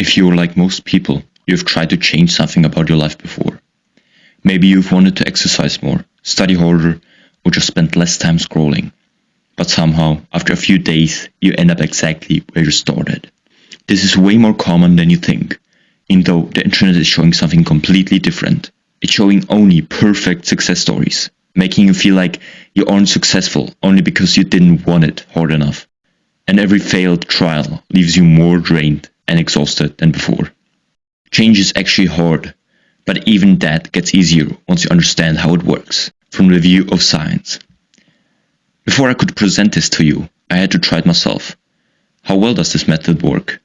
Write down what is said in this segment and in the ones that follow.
If you're like most people, you've tried to change something about your life before. Maybe you've wanted to exercise more, study harder, or just spend less time scrolling. But somehow, after a few days, you end up exactly where you started. This is way more common than you think, even though the internet is showing something completely different. It's showing only perfect success stories, making you feel like you aren't successful only because you didn't want it hard enough. And every failed trial leaves you more drained and exhausted than before. Change is actually hard, but even that gets easier once you understand how it works, from the view of science. Before I could present this to you, I had to try it myself. How well does this method work?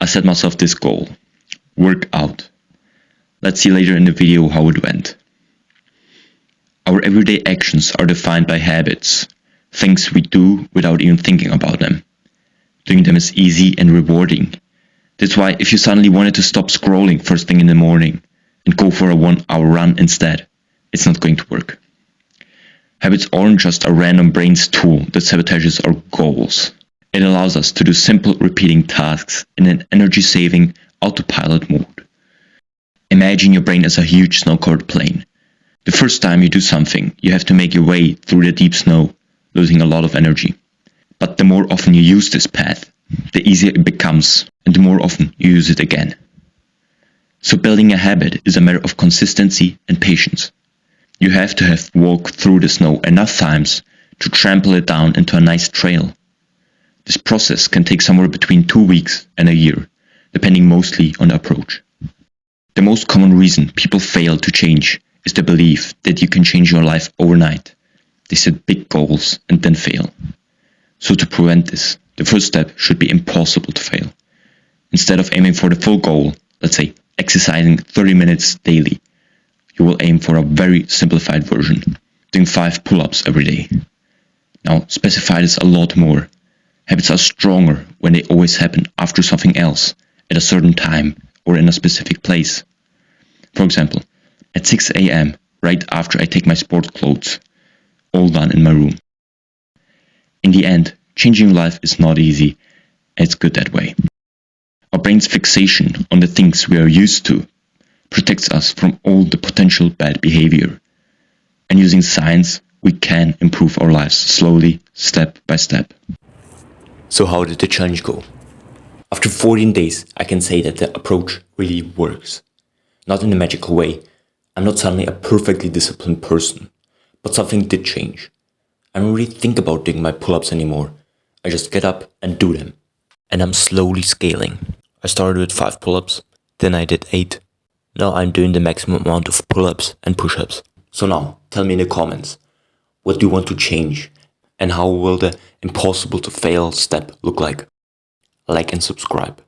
I set myself this goal: work out. Let's see later in the video how it went. Our everyday actions are defined by habits, things we do without even thinking about them. Doing them is easy and rewarding. That's why if you suddenly wanted to stop scrolling first thing in the morning and go for a 1-hour run instead, it's not going to work. Habits aren't just a random brain's tool that sabotages our goals. It allows us to do simple repeating tasks in an energy-saving autopilot mode. Imagine your brain as a huge snow-covered plane. The first time you do something, you have to make your way through the deep snow, losing a lot of energy. But the more often you use this path, the easier it becomes, and the more often you use it again. So building a habit is a matter of consistency and patience. You have to have walked through the snow enough times to trample it down into a nice trail. This process can take somewhere between 2 weeks and a year, depending mostly on the approach. The most common reason people fail to change is the belief that you can change your life overnight. They set big goals and then fail. So to prevent this, the first step should be impossible to fail. Instead of aiming for the full goal, let's say exercising 30 minutes daily, you will aim for a very simplified version, doing 5 pull-ups every day. Now, specify this a lot more. Habits are stronger when they always happen after something else, at a certain time, or in a specific place. For example, at 6 a.m., right after I take my sport clothes, all done in my room. In the end, changing life is not easy, and it's good that way. Our brain's fixation on the things we are used to protects us from all the potential bad behavior. And using science, we can improve our lives slowly, step by step. So how did the challenge go? After 14 days, I can say that the approach really works. Not in a magical way. I'm not suddenly a perfectly disciplined person, but something did change. I don't really think about doing my pull-ups anymore. I just get up and do them. And I'm slowly scaling. I started with 5 pull-ups, then I did 8. Now I'm doing the maximum amount of pull-ups and push-ups. So now, tell me in the comments, what do you want to change? And how will the impossible to fail step look like? Like and subscribe.